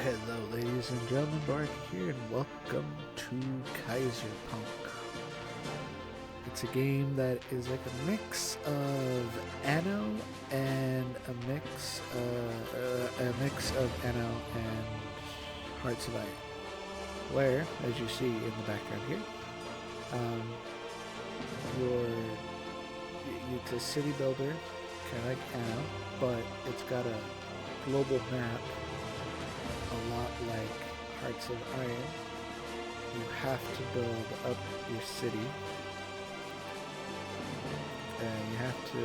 Hello, ladies and gentlemen, Bark here, and welcome to Kaiserpunk. It's a game that is like a mix of Anno and a mix of Anno and Hearts of Iron. Where, as you see in the background here, it's a city builder, kind of like Anno, but it's got a global map. A lot like Hearts of Iron. You have to build up your city, and you have to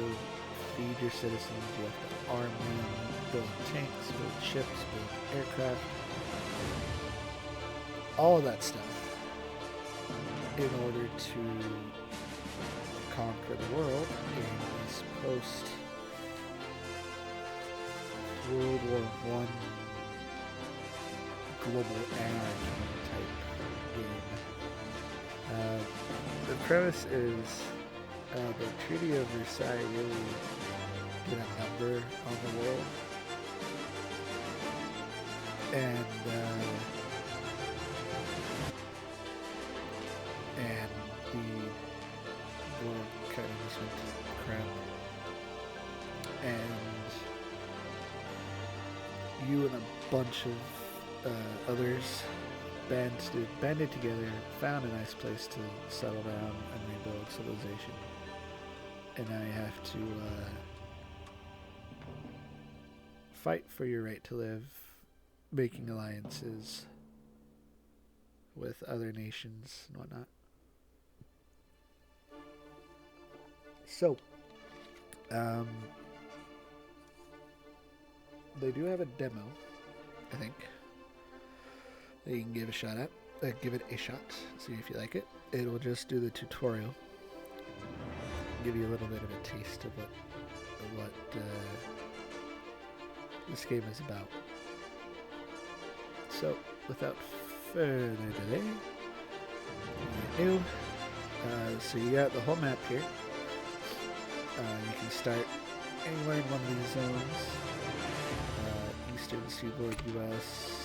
feed your citizens. You have to arm them, build tanks, build ships, build aircraft, all of that stuff in order to conquer the world in this post World War I global anarchy type game. The premise is the Treaty of Versailles really did a number on the world, and the world kind of just went to crap, and you and a bunch of others banded together, found a nice place to settle down and rebuild civilization. And now you have to fight for your right to live, making alliances with other nations and whatnot. So, they do have a demo, I think, that you can give a shot at. Give it a shot, see if you like it. It'll just do the tutorial, give you a little bit of a taste of what this game is about. So, without further delay, so you got the whole map here. You can start anywhere in one of these zones. Eastern Seaboard, U.S.,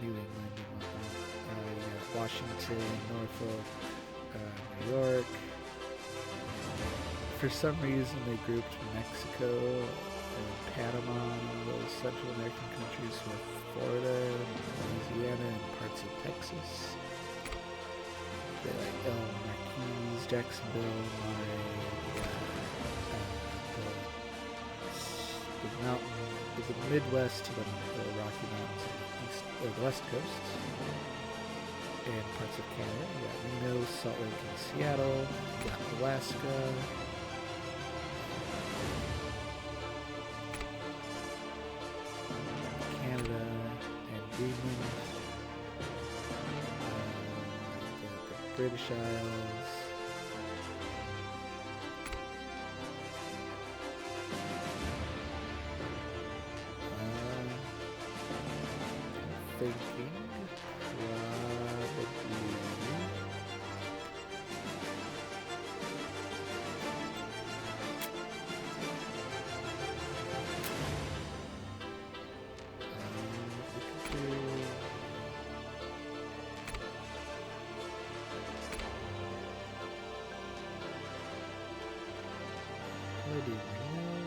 New England and whatnot. You got Washington, Norfolk, New York. For some reason, they grouped Mexico and Panama and all those Central American countries with Florida and Louisiana and parts of Texas. They like El Marquis, Jacksonville, Monterey, the Midwest to the Rocky Mountains on the West Coast, and parts of Canada. You got Reno, Salt Lake, and Seattle. You got Alaska. Canada and Greenland. The British Isles. Thinking probably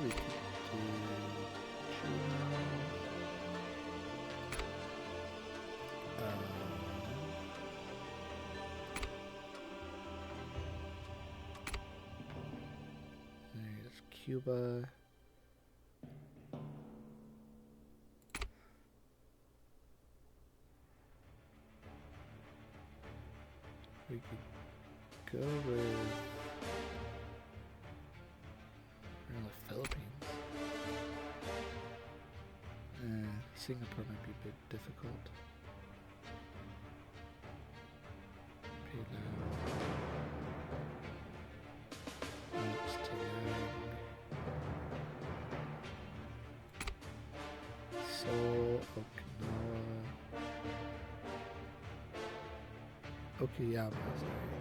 we could there's Cuba. We could go with the Philippines. Singapore might be a bit difficult. Seoul, Okinawa, Okayama, sorry.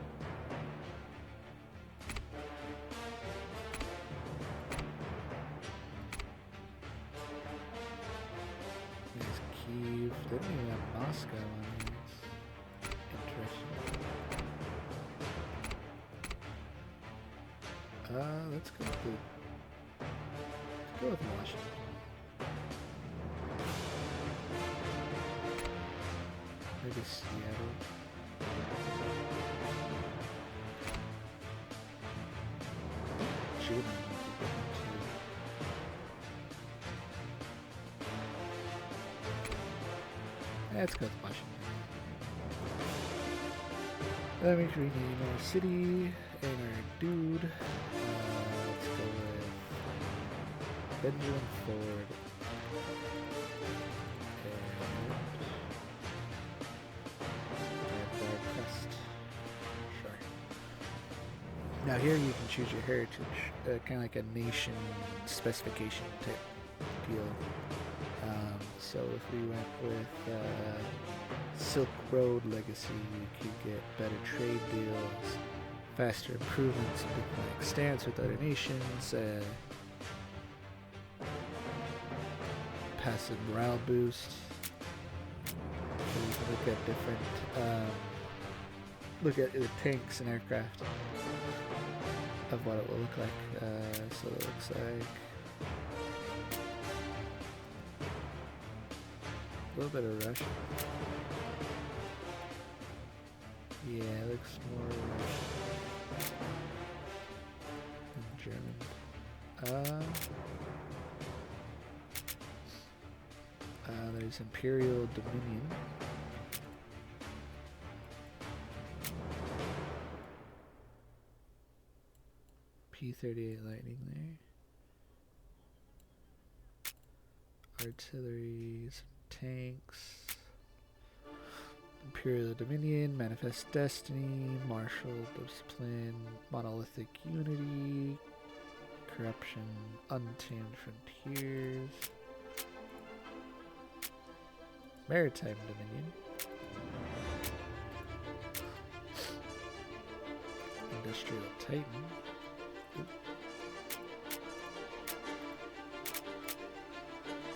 didn't even have Moscow on these. Interesting. Let's go with Washington. Maybe Seattle. Shooting. Let's go with Washington. Then we can rename our city and our dude. Let's go with Benjamin Ford. And Crest. Sure. Now here you can choose your heritage, kind of like a nation specification type deal. So if we went with Silk Road Legacy, you could get better trade deals, faster improvements in diplomatic stance with other nations, passive morale boost. So you can look at different, look at the tanks and aircraft of what it will look like. So it looks like a little bit of Russian. Yeah, it looks more Russian than German. There's Imperial Dominion. P-38 Lightning there. Artillery, some tanks. Imperial Dominion, Manifest Destiny, Martial Discipline, Monolithic Unity, Corruption, Untamed Frontiers, Maritime Dominion, Industrial Titan,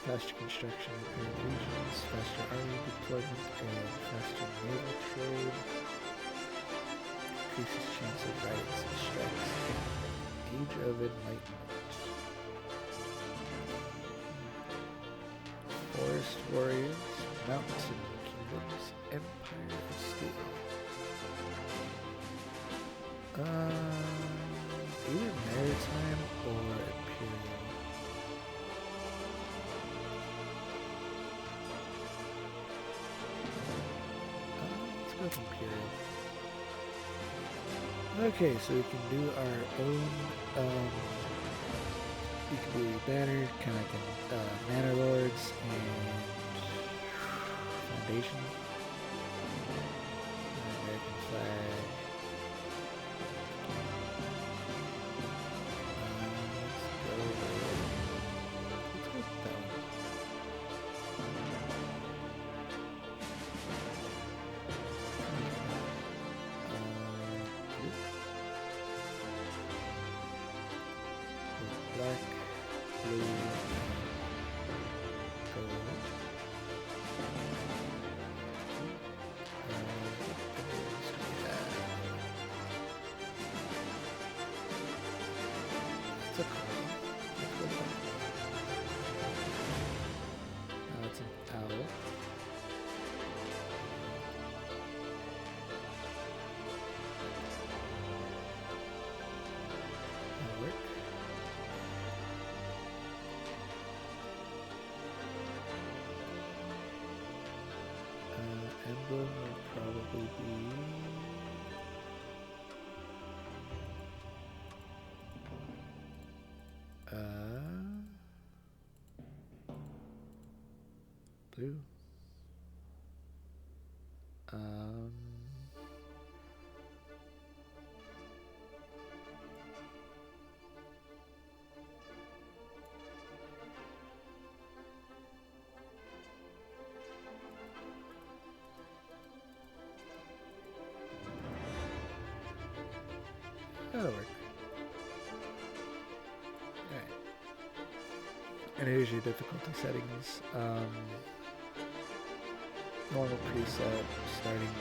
faster construction and regions, faster army deployment, and faster naval trade. Increases chance of riots and strikes. Age of Enlightenment. Forest Warriors, Mountain Kingdoms, Empire of Steel. Either Maritime or Imperial. Let's go with Imperial. Okay, so we can do our own, we can do banner, kind of like Manor Lords and Foundation. American flag. Let's go with that one. Black, blue, gold. It's a coin. Now it's an owl. That'll work. Emblem will probably be blue. That'll work. Alright. And here's your difficulty settings. normal preset, starting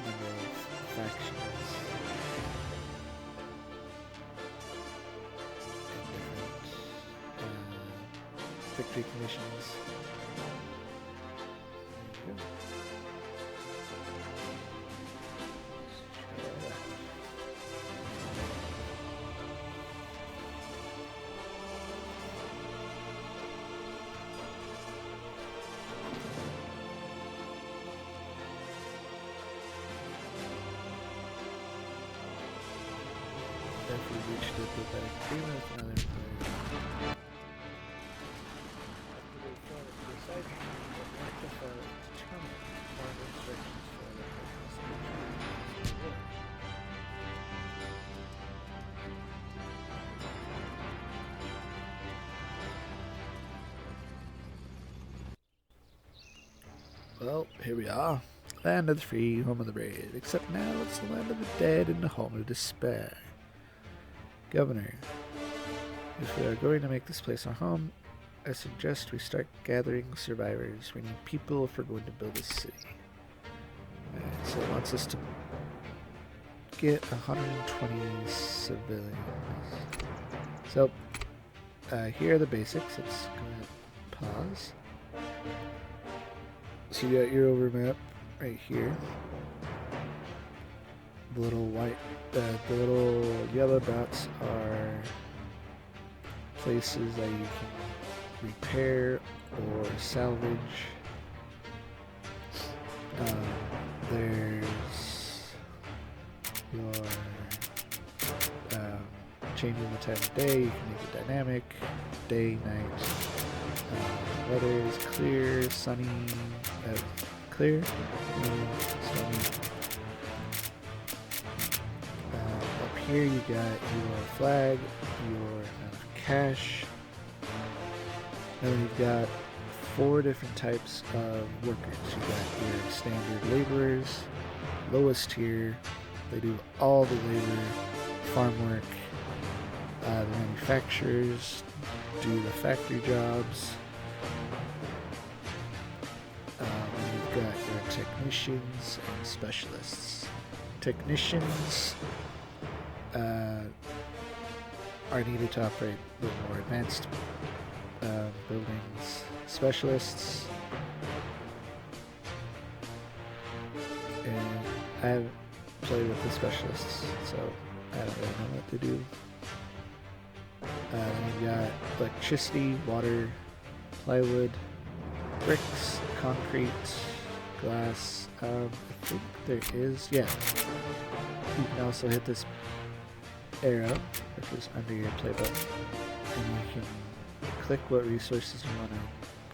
number of factions and different victory commissions. There you go. If we reached a diplomatic agreement with another player. After they fail to decide, the active determine foreign restrictions for other countries. Well, here we are. Land of the free, home of the brave. Except now it's the land of the dead and the home of despair. Governor, if we are going to make this place our home, I suggest we start gathering survivors. We need people if we're going to build a city. Alright, so it wants us to get 120 civilians. So, here are the basics. Let's go ahead and pause. So you got your over map right here. The little white, the little yellow dots are places that you can repair or salvage. There's your changing the time of day. You can make it dynamic, day, night. Weather is clear, sunny, clear, sunny. Up here you got your flag, your amount of cash, and then you've got 4 different types of workers. You got your standard laborers, lowest tier, they do all the labor, farm work. The manufacturers do the factory jobs. You've got your technicians and specialists. Technicians are needed to operate the more advanced buildings. Specialists, and I haven't played with the specialists, so I don't really know what to do. Then you've got electricity, water, plywood, bricks, concrete, glass. I think there is, yeah. You can also hit this arrow, which is under your play button, and you can click what resources you want to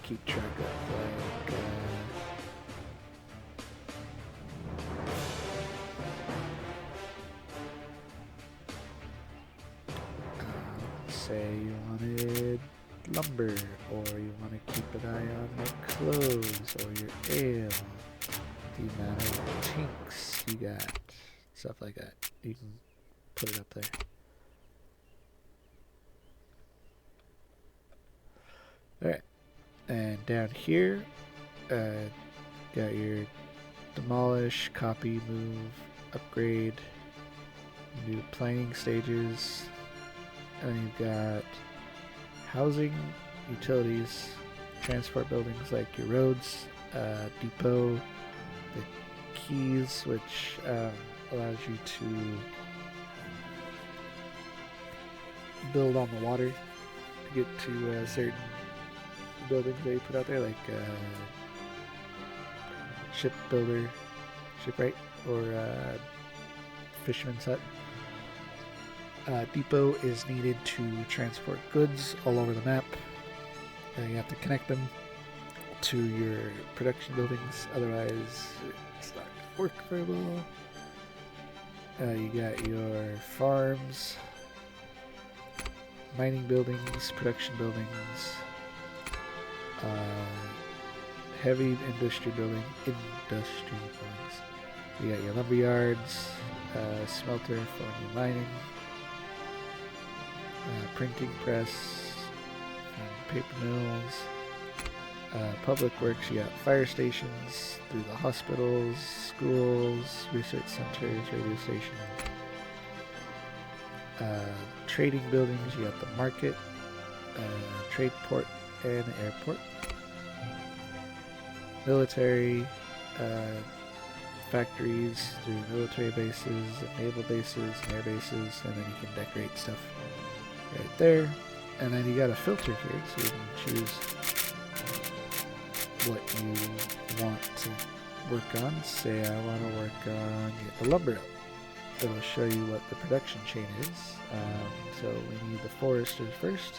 keep track of, like say you wanted lumber, or you want to keep an eye on your clothes or your ale, the amount of tinks you got, stuff like that. You can put it up there. Alright, and down here, got your demolish, copy, move, upgrade, new planning stages. And you've got housing, utilities, transport buildings like your roads, depot, the keys, which allows you to build on the water to get to certain buildings that you put out there, like shipbuilder, shipwright, or fisherman's hut. Depot is needed to transport goods all over the map. You have to connect them to your production buildings, otherwise it's not going to work very well. You got your farms, mining buildings, production buildings, heavy industry buildings. You got your lumber yards, smelter for new mining, printing press, and paper mills. Public works, you got fire stations through the hospitals, schools, research centers, radio stations. Trading buildings, you got the market, trade port, and airport. Military, factories through military bases, and naval bases, and air bases, and then you can decorate stuff right there. And then you got a filter here, so you can choose what you want to work on. Say I want to work on the lumber. It'll show you what the production chain is. So we need the foresters first,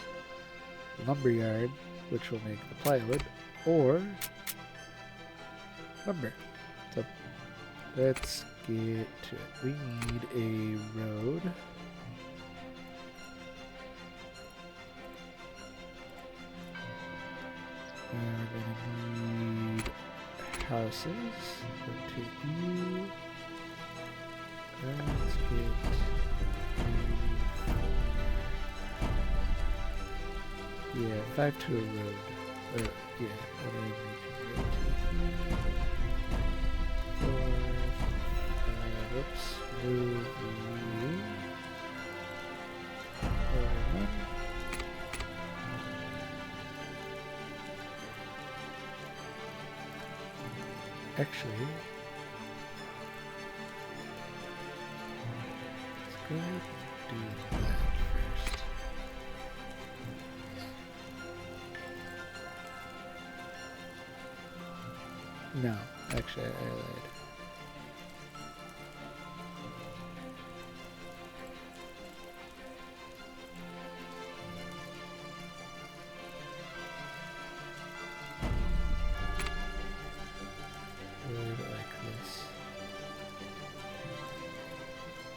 lumberyard, which will make the plywood, or lumber. So let's get to it. We need a road. And we're gonna need houses. Go to you. Let's get yeah, 5 to a road. Yeah, and then we can go to whoops, move you. Actually, let's go do that first. No, actually, I lied.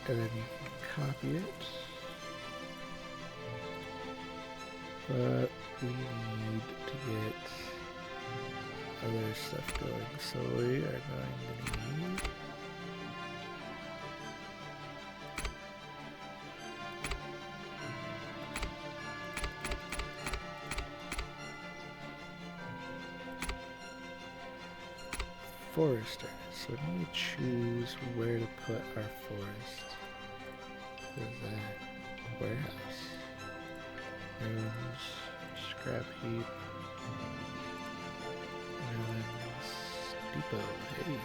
And then you can copy it. But we need to get other stuff going. So we are going to need forester. So we need to choose where to put our forest. What is that? Warehouse. Rooms. Scrap heap. Ruins. Depot. Hey.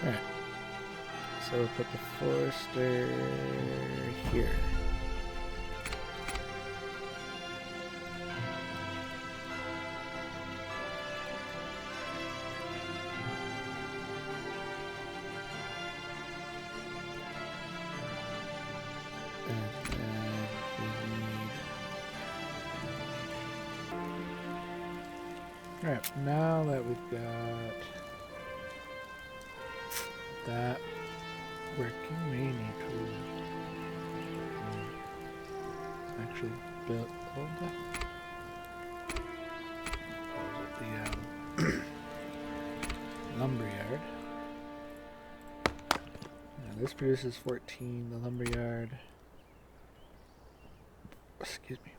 Alright. So we'll put the forester here. Alright, now that we've got that working, we need to actually build the lumberyard. Now this produces 14, the lumberyard. Excuse me.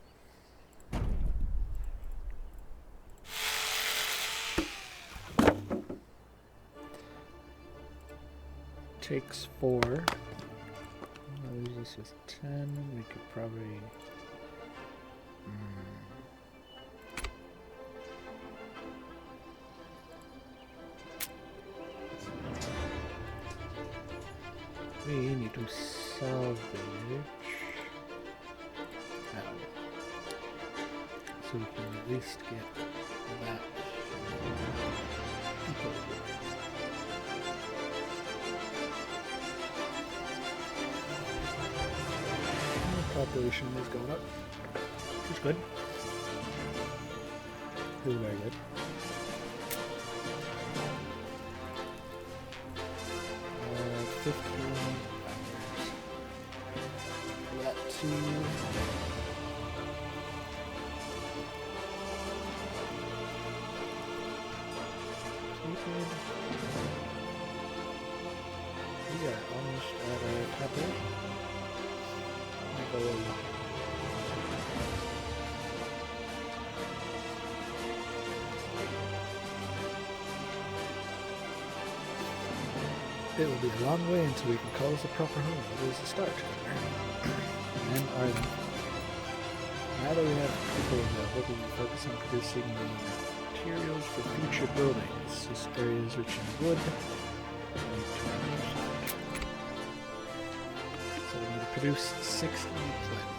Takes 4. I'll use this with 10. We could probably we need to salvage that one. So we can at least get that. Population is going up. It's good. It's very good. Uh, 15 hours. That too. we are almost at our population. Go along. It will be a long way until we can call this a proper home. It is a start. And then our now that we have people available, we can focus on producing the materials for future buildings. This area is rich in wood. So we need to produce 60 plywood.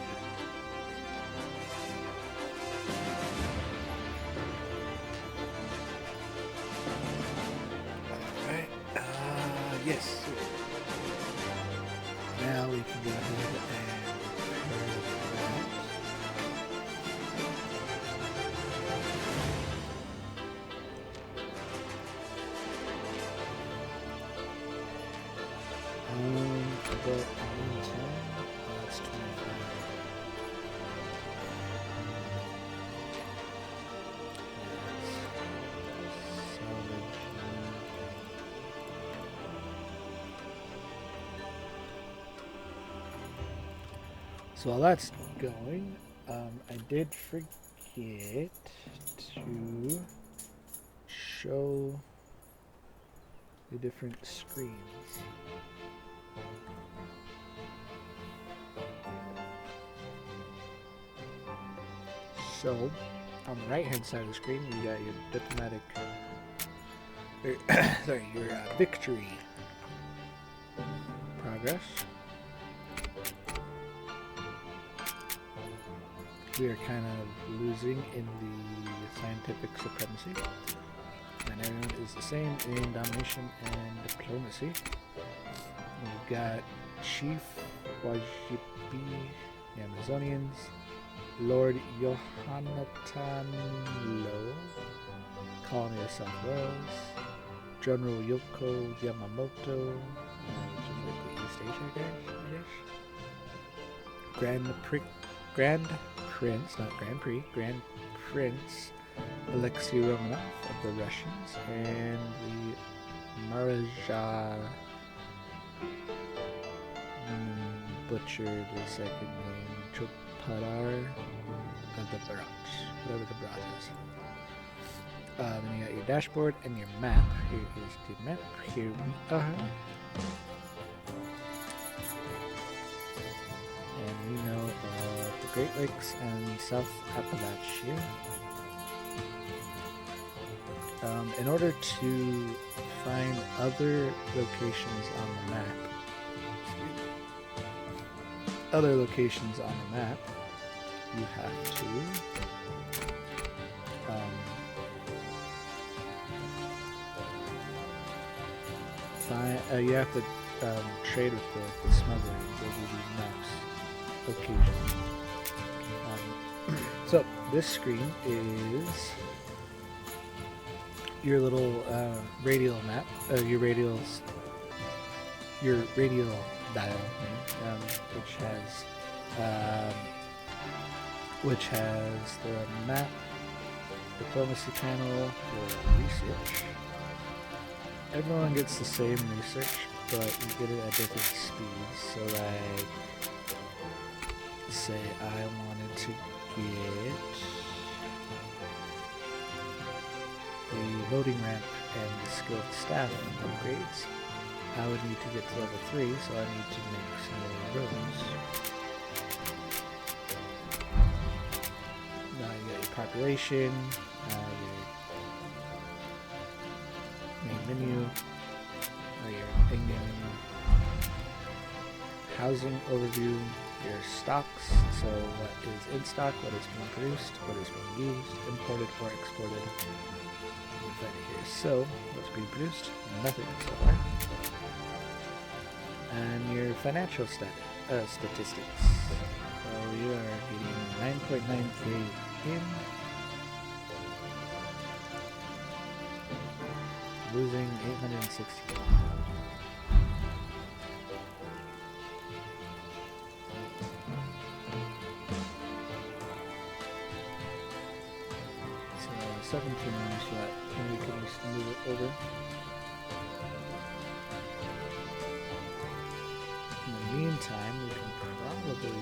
Alright, yes. Now we can go ahead and prepare that. About 110. That's 25. So while that's going, I did forget to show the different screens. So, on the right hand side of the screen, you got your diplomatic, your victory progress. We are kind of losing in the scientific supremacy, and everyone is the same in domination and diplomacy. We've got Chief Wajibi, the Amazonians, Lord Yohanatan Lo, Colony of South Wales, General Yoko Yamamoto, which is like the East Asia guy, I guess. Grand Prince, not Grand Prix, Grand Prince Alexei Romanov of the Russians, and the Maharaja butchered the second name, Chopadar of the Bharat, whatever the Bharat is. Then you got your dashboard and your map. Here is the map. Here we are. And we know about the Great Lakes and South Appalachia. In order to find other locations on the map, you have to trade with the smuggler. They'll give you maps, locations. So this screen is your little radial map, your radial dial, which has the map, diplomacy panel, your research. Everyone gets the same research, but you get it at different speeds. So like, say I wanted to get the loading ramp and the skilled staff upgrades, I would need to get to level 3, so I need to make some more roads. Now you got your population, your main menu, or your thing menu, housing overview, your stocks, so what is in stock, what is being produced, what is being used, imported or exported. Right here. So, what's being produced? Nothing so far. And your financial statistics. So you are getting 9.9k in, losing 860. So 17 minutes left, and we can just move it over. meantime, we can probably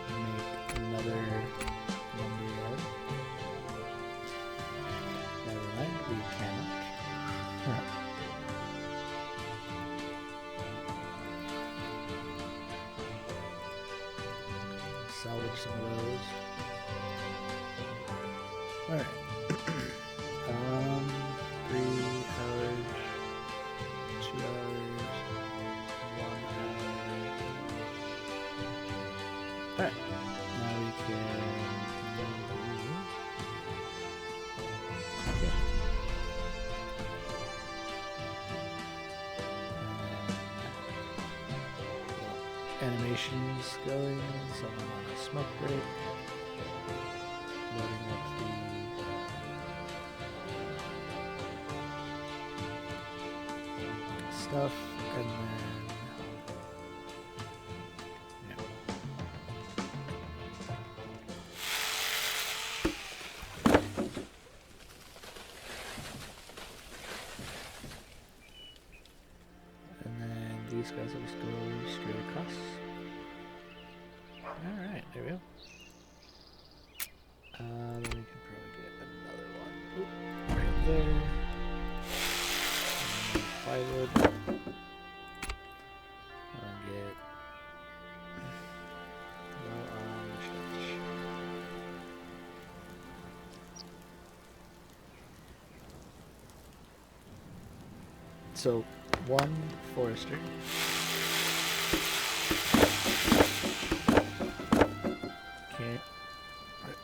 make another lumberyard. Never mind, we cannot. Salvage some of those. Alright. 3 hours, 2 hours, 1 hour. Alright. Now we can okay. Animations going, someone on a smoke break. Loading up the stuff, and then yeah. And then these guys will just go straight across. Alright, there we go. Then we can probably get another one. Oop, right there. Plywood. I'll get low on church. So, one forester.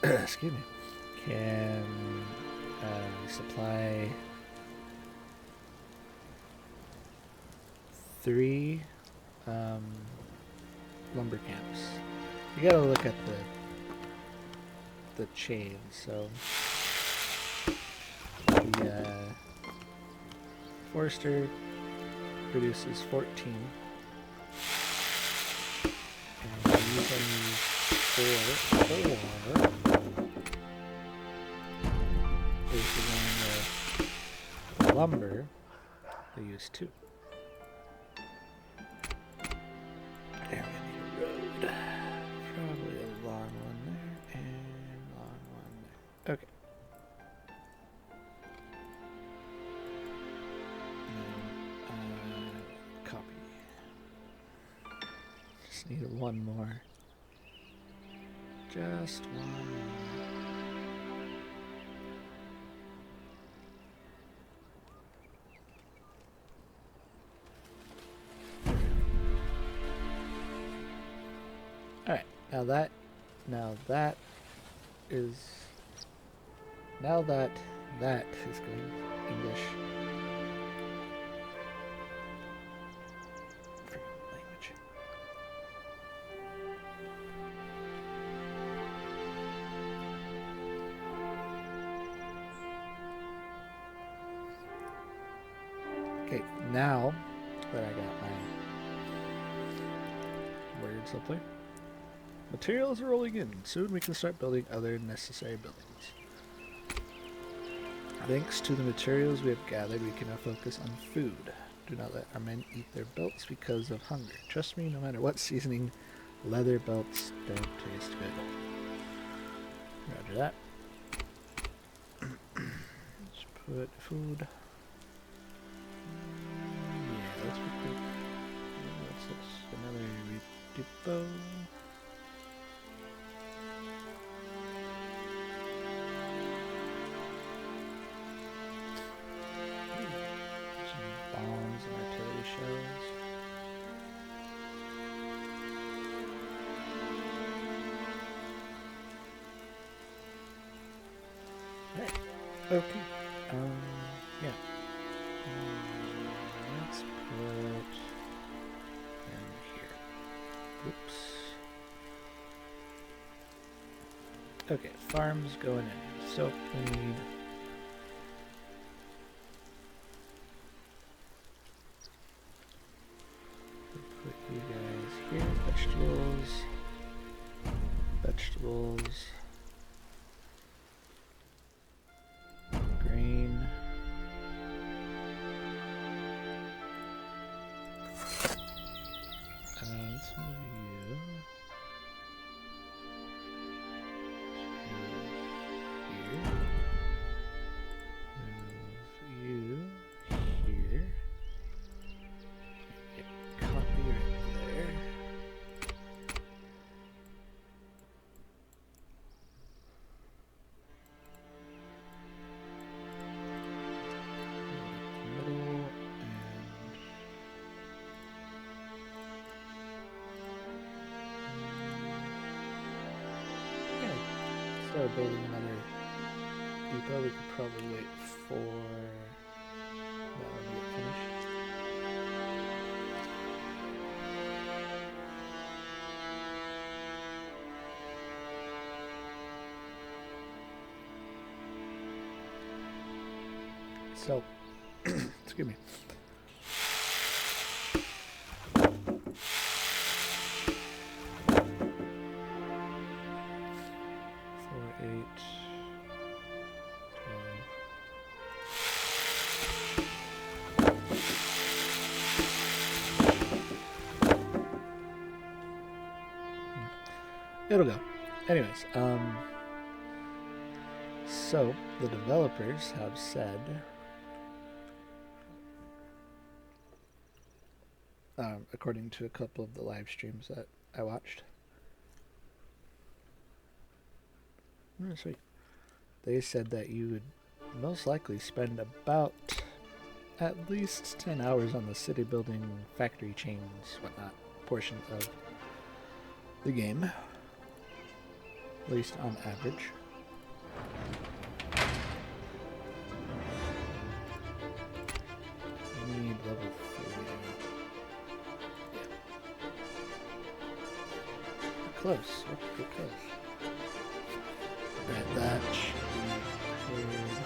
Excuse me, can supply 3 lumber camps. You gotta look at the chain. So the forester produces 14, and using 4 is the lumber, they use 2. There we need a road. Probably a long one there and long one there. Okay. Copy. Just need 1 more. Just 1 more. Alright, now that is going English. Language. Okay, now that I got my words up there. Materials are rolling in. Soon we can start building other necessary buildings. Thanks to the materials we have gathered, we can now focus on food. Do not let our men eat their belts because of hunger. Trust me, no matter what seasoning, leather belts don't taste good. Roger that. Let's put food. Yeah, let's put the... What's this? Another depot. Bombs and artillery shells. Right. Okay. Yeah. Let's put them here. Oops. Okay, farms going in. So we need put you guys here. Vegetables. Vegetables. Grain. probably wait for that one to get finished. So, excuse me. 4, 8, 12. It'll go. Anyways, so the developers have said according to a couple of the live streams that I watched. Sweet. They said that you would most likely spend about at least 10 hours on the city building, factory chains, whatnot portion of the game. At least on average. We need level 3. Close. We're pretty close. Right, that should be cleared.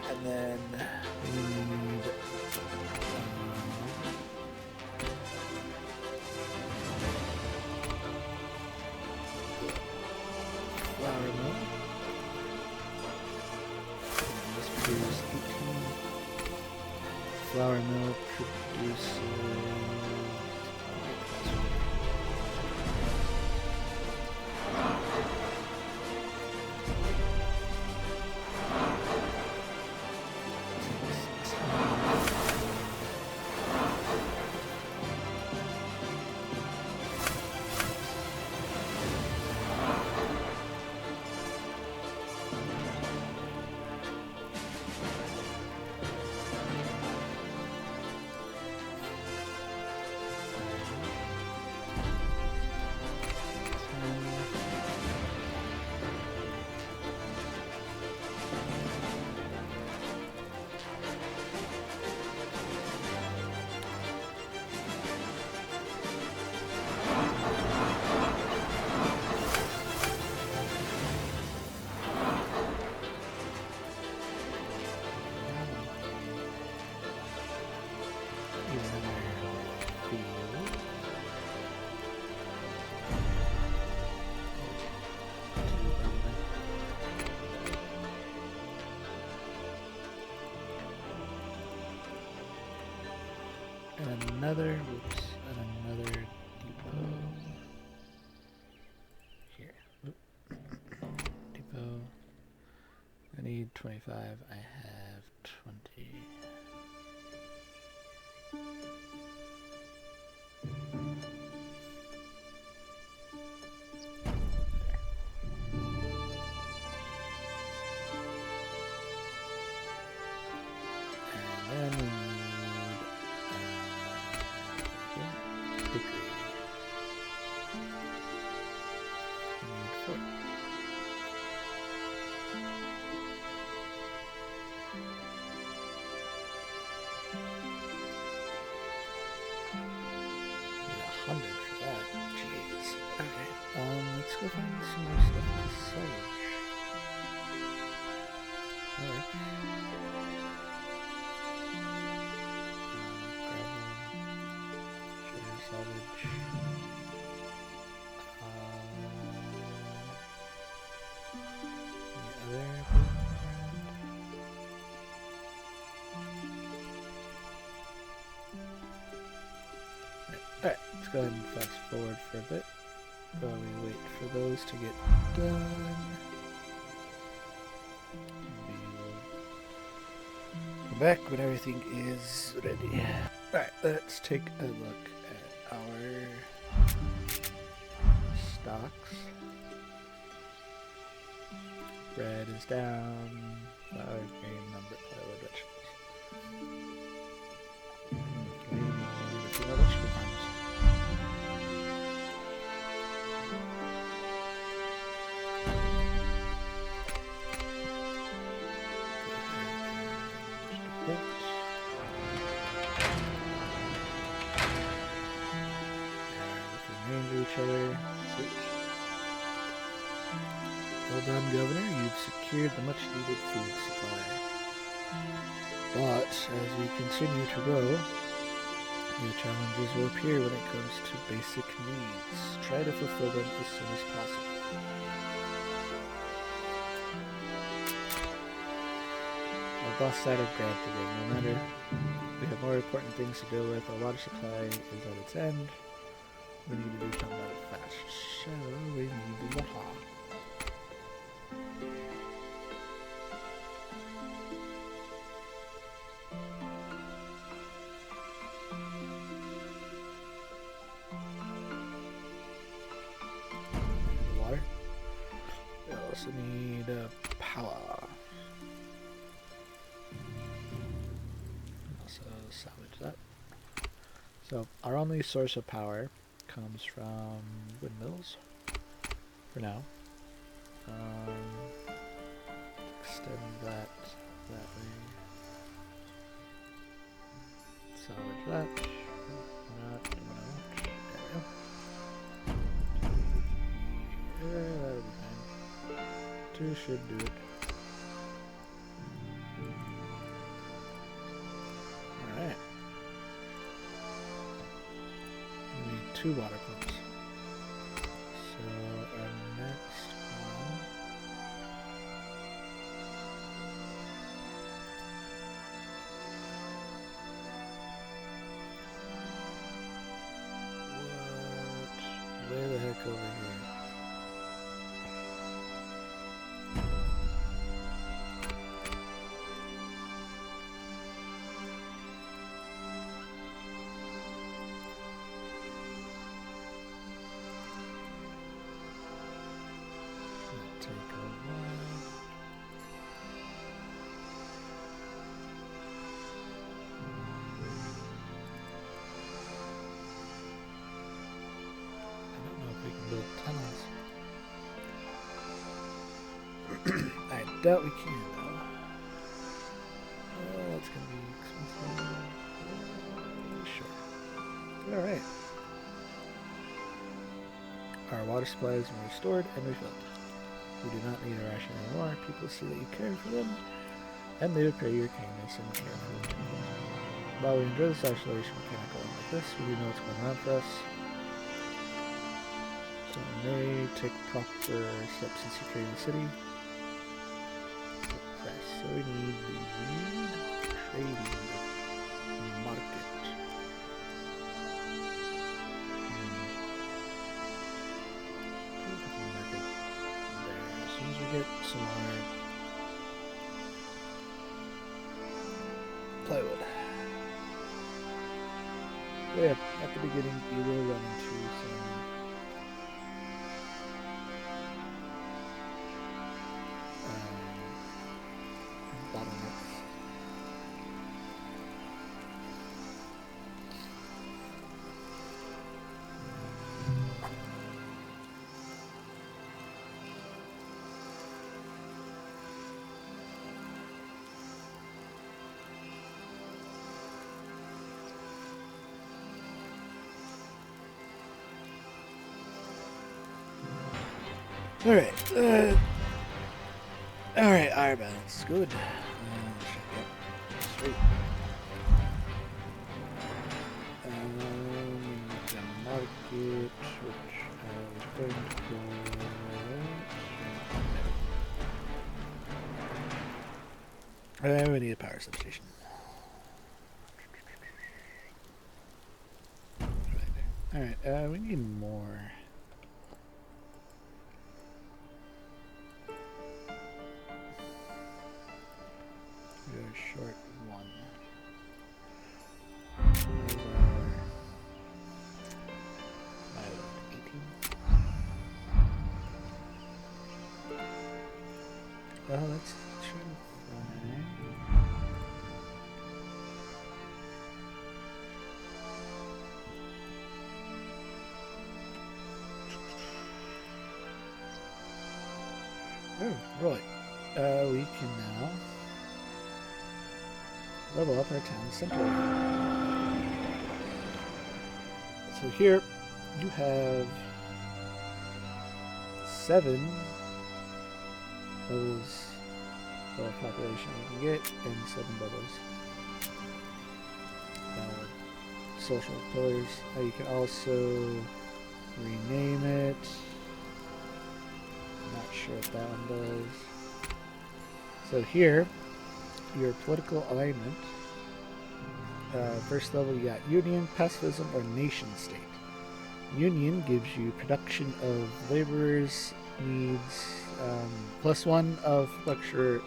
And then we need flour mill. And this produces 18. Flour mill produces. And another depot here. Depot. I need 25. I have 20. And then let's go find some more stuff to sell. Alright. Gravel. Sugar salvage. Any other Alright, let's go ahead and fast forward for a bit. While we wait for those to get done. We'll back when everything is ready. Alright, let's take a look at our stocks. Bread is down Flour, grain, number, plywood, vegetables. We need a few more vegetable farms. Each other. Sweet. Well done, Governor. You've secured the much-needed food supply. But as we continue to grow, new challenges will appear when it comes to basic needs. Try to fulfill them as soon as possible. Our boss side of granted it. No matter, we have more important things to deal with. Our water supply is at its end. We need to do something about it fast. So we need water. Water. We also need power. Also salvage that. So our only source of power comes from windmills for now. Extend that way. Salvage that. Not much. There we go. That'll be fine. 2 should do it. Alright. 2 water pumps. So our next one way the heck over here? Tunnels. I doubt we can though. Oh, that's gonna be expensive. Sure. Alright. Our water supply is restored and refilled. We do not need a ration anymore. People see that you care for them, and they repay your kindness and care for them. While we enjoy this isolation, we cannot go on like this. We do know what's going on for us. So we may take proper steps in securing the city. So we need the trading market. There. As soon as we get some more plywood. So yeah, at the beginning you will run into some bottlenecks. Alright, our balance. Good. Sweet. The market, which I was going to go. We need a power substation. Alright, we need more. We're short one. Oh, that's true. Right. We can now level up our town center. So here you have 7 levels of population you can get and 7 levels. Social pillars. You can also rename it. Not sure what that one does. So here, your political alignment. First level, you got Union, Pacifism, or Nation State. Union gives you production of laborers' needs, +1 of lecturer,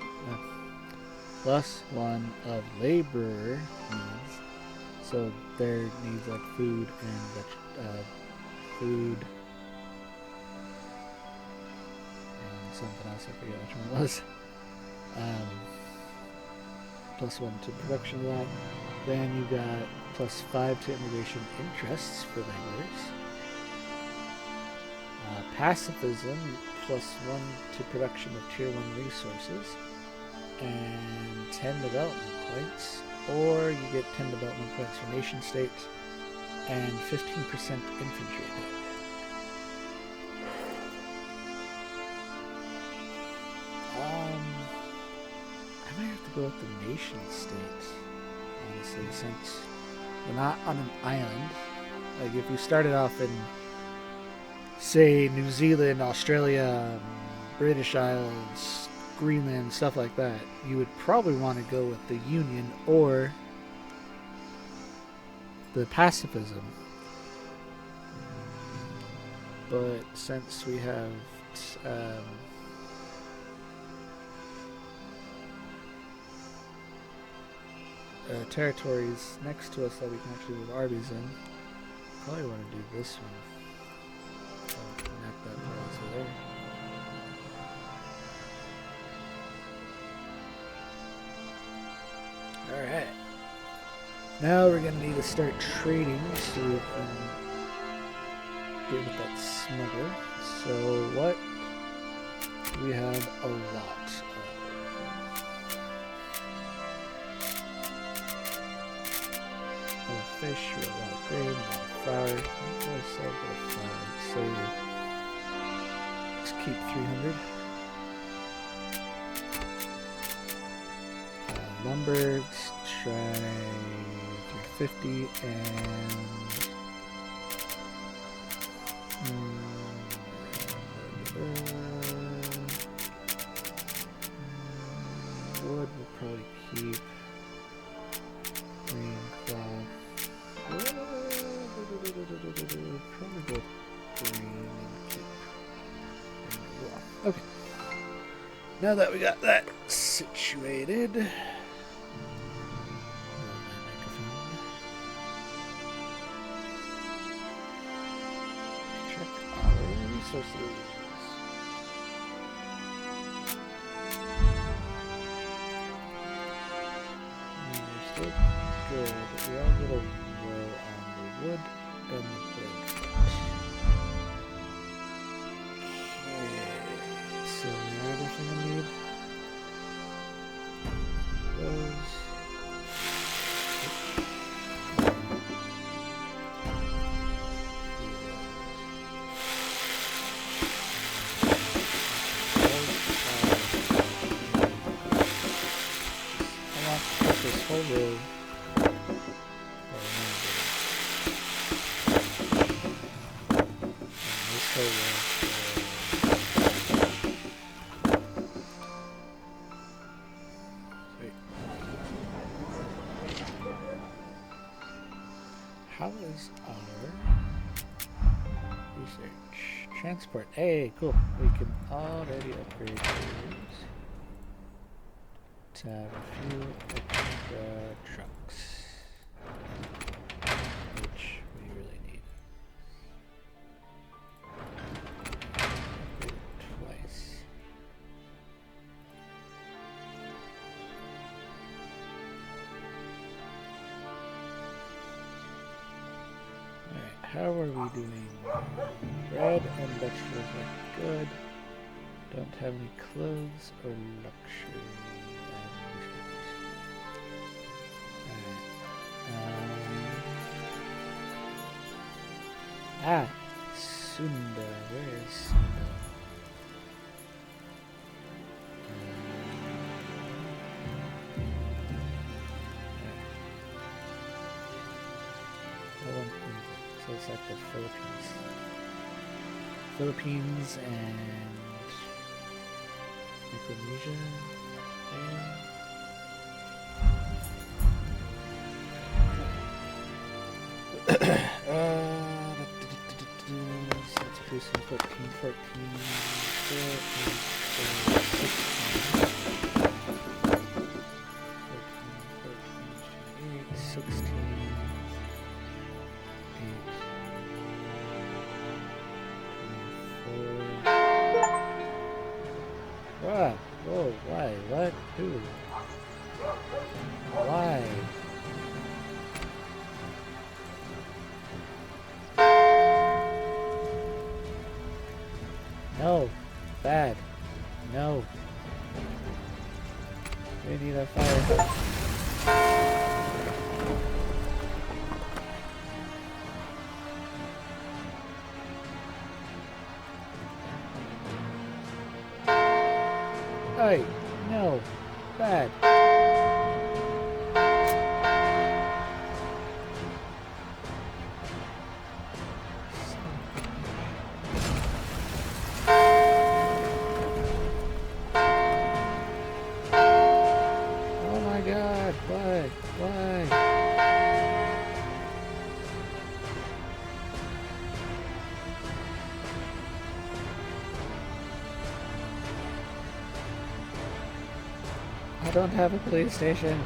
+1 of laborer needs. So their needs like food and food and something else, I forget which one it was. +1 to production of that. Then you got +5 to immigration interests for laborers. Pacifism, +1 to production of Tier 1 resources. And 10 development points. Or you get 10 development points for nation states and 15% infantry attack. I might have to go with the nation state, honestly, since we're not on an island. Like if you started off in, say, New Zealand, Australia, British Isles, Greenland, stuff like that, you would probably want to go with the Union or the pacifism. But since we have territories next to us that we can actually move armies in, probably want to do this one. So connect that part over there. Alright. Now we're going to need to start trading so we can get with that smuggler. So what? We have a lot of. Fish, a lot of grain, a lot of flour. I don't really sell a bit of flour. So let's keep 300. Lumber, let's try 350 and wood we'll probably keep. Green cloth. Probably go green and keep. Okay. Now that we got that situated. Check our resources. We're still good, but we are a little low on the wood and the brick. Okay, so the other thing I need, those. I want to cut this whole row. How is our research? Transport. Hey, cool. We can already upgrade those to have a few extra trucks, which we really need. Upgrade twice. How are we doing? Bread and vegetables are good. Don't have any clothes or luxury. Alright. Sunda. Where is Sunda? So it's like the Philippines. Philippines and Micronesia. So it's producing 14, 14, 16. What? Whoa, why? What? Who? Why? No. Bad. No. We need our fire. Hey, no, bad. Oh my God, why? Why? I don't have a police station.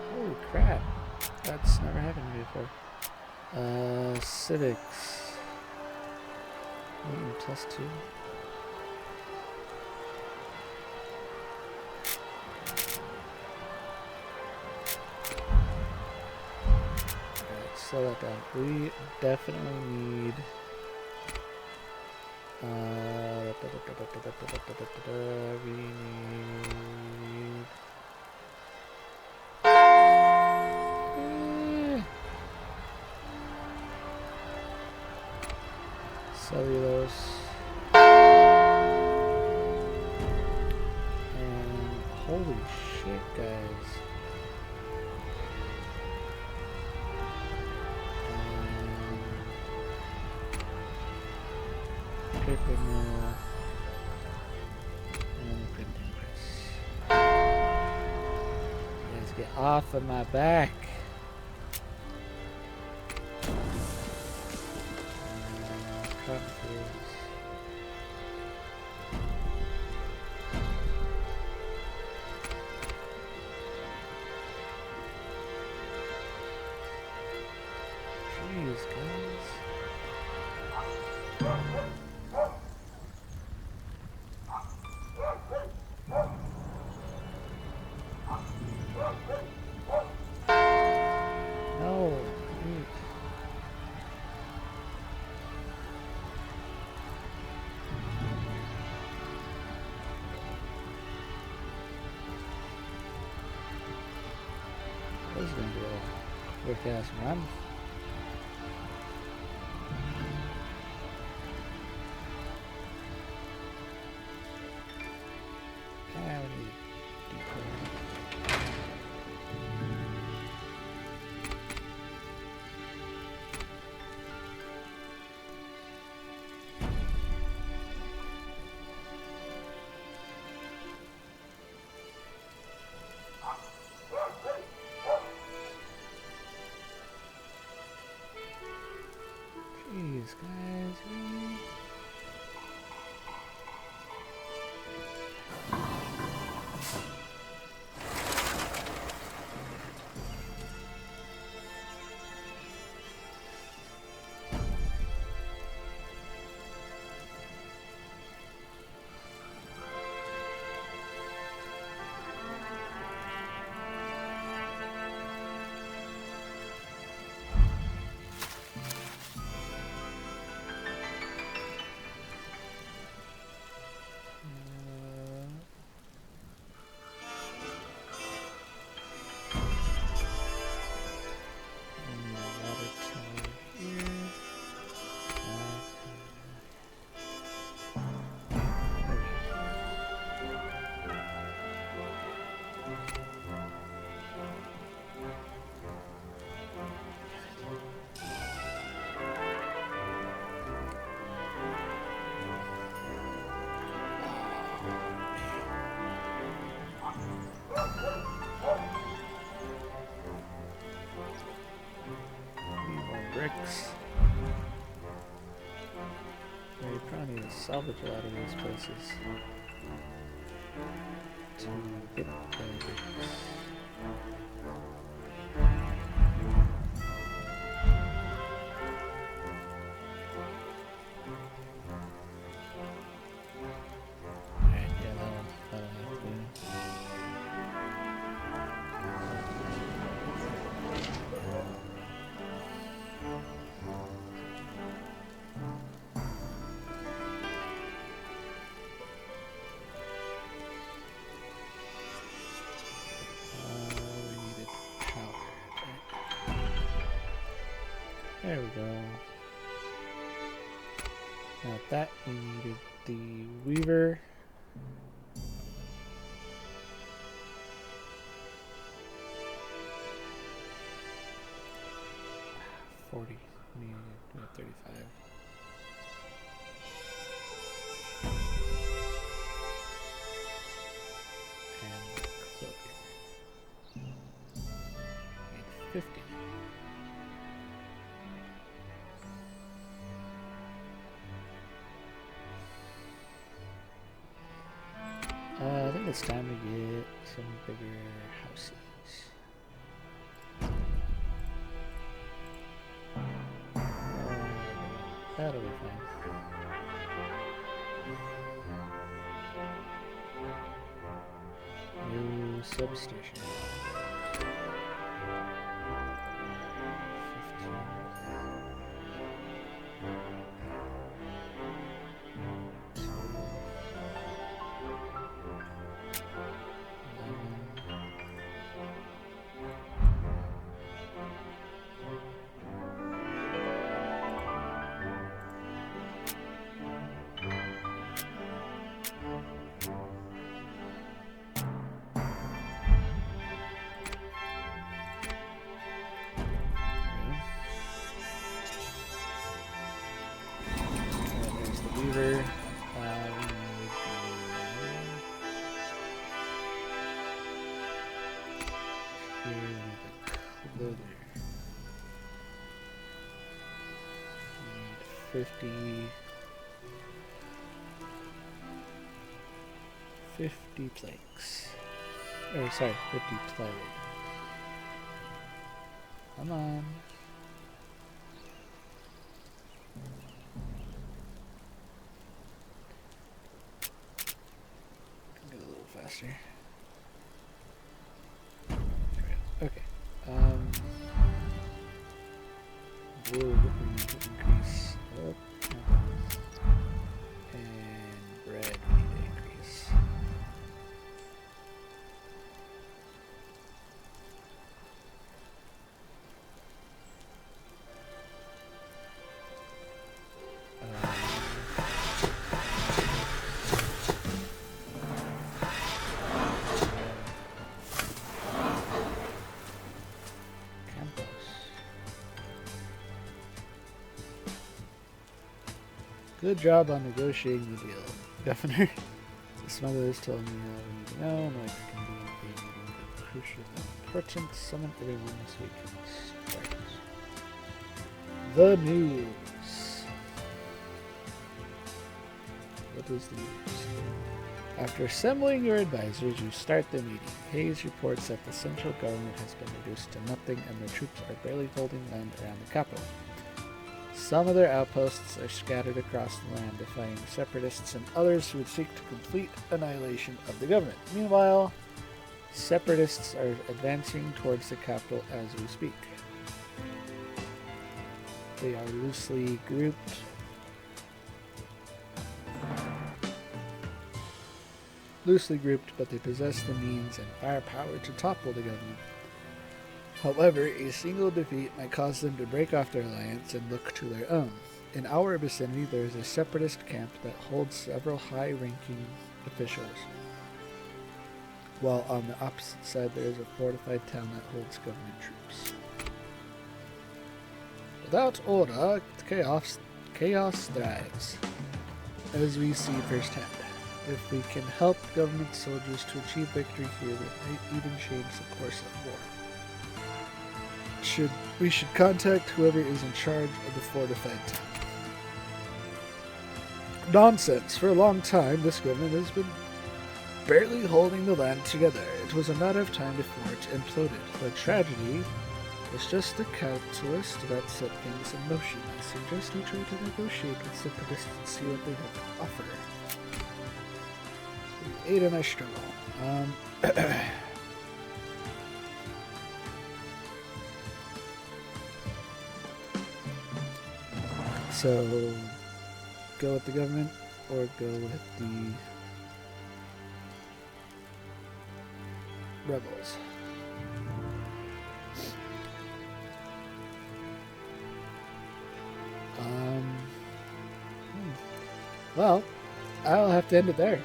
Holy crap. That's never happened to me before. Civics. +2. Slow that down. We definitely need we need cellulose and holy shit, guys. Paper mill and printing press. You guys get off of my back. Cotton fields. Jeez, guys. No, dude. This is gonna be a quick ass run. Jeez, guys, really? bricks. You probably need to salvage a lot of these places to get the bricks. Alright, yeah, that'll have to be. We needed power. There we go. Now that we needed the weaver. 40. We need 35. And clothing. Need 50. I think it's time to get some bigger houses. That'll be fine. New substation. 50 planks. Oh, sorry, 50 plywood. Come on. Go a little faster. Okay. Wood we need to increase up. And bread we need to increase. Good job on negotiating the deal, Governor. The smugglers told me all we need to know, and I can be a meeting of crucial importance. Summon everyone this week and start. The news. What is the news? After assembling your advisors, you start the meeting. Hayes reports that the central government has been reduced to nothing and the troops are barely holding land around the capital. Some of their outposts are scattered across the land, defying separatists and others who would seek to complete annihilation of the government. Meanwhile, separatists are advancing towards the capital as we speak. They are loosely grouped. But they possess the means and firepower to topple the government. However, a single defeat might cause them to break off their alliance and look to their own. In our vicinity, there is a separatist camp that holds several high-ranking officials, while on the opposite side there is a fortified town that holds government troops. Without order, chaos thrives, as we see firsthand. If we can help government soldiers to achieve victory here, we might even change the course of war. we should contact whoever is in charge of the fortified town. Nonsense. For a long time, this government has been barely holding the land together. It was a matter of time before it imploded. The tragedy was just the catalyst that set things in motion. I suggest you try to negotiate with separatists and see what they have to offer. Aid in our struggle. So, go with the government or go with the rebels? Well, I'll have to end it there.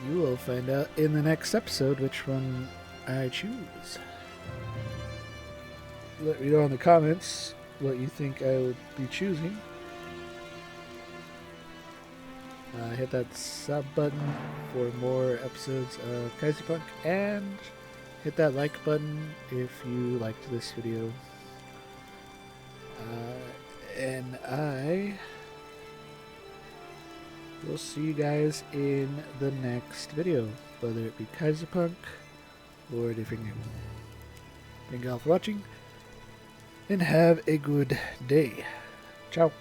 You will find out in the next episode which one I choose. Let me know in the comments what you think I would be choosing. Hit that sub button for more episodes of Kaiserpunk, and hit that like button if you liked this video. And I will see you guys in the next video, whether it be Kaiserpunk or a different game. Thank you all for watching, and have a good day. Ciao.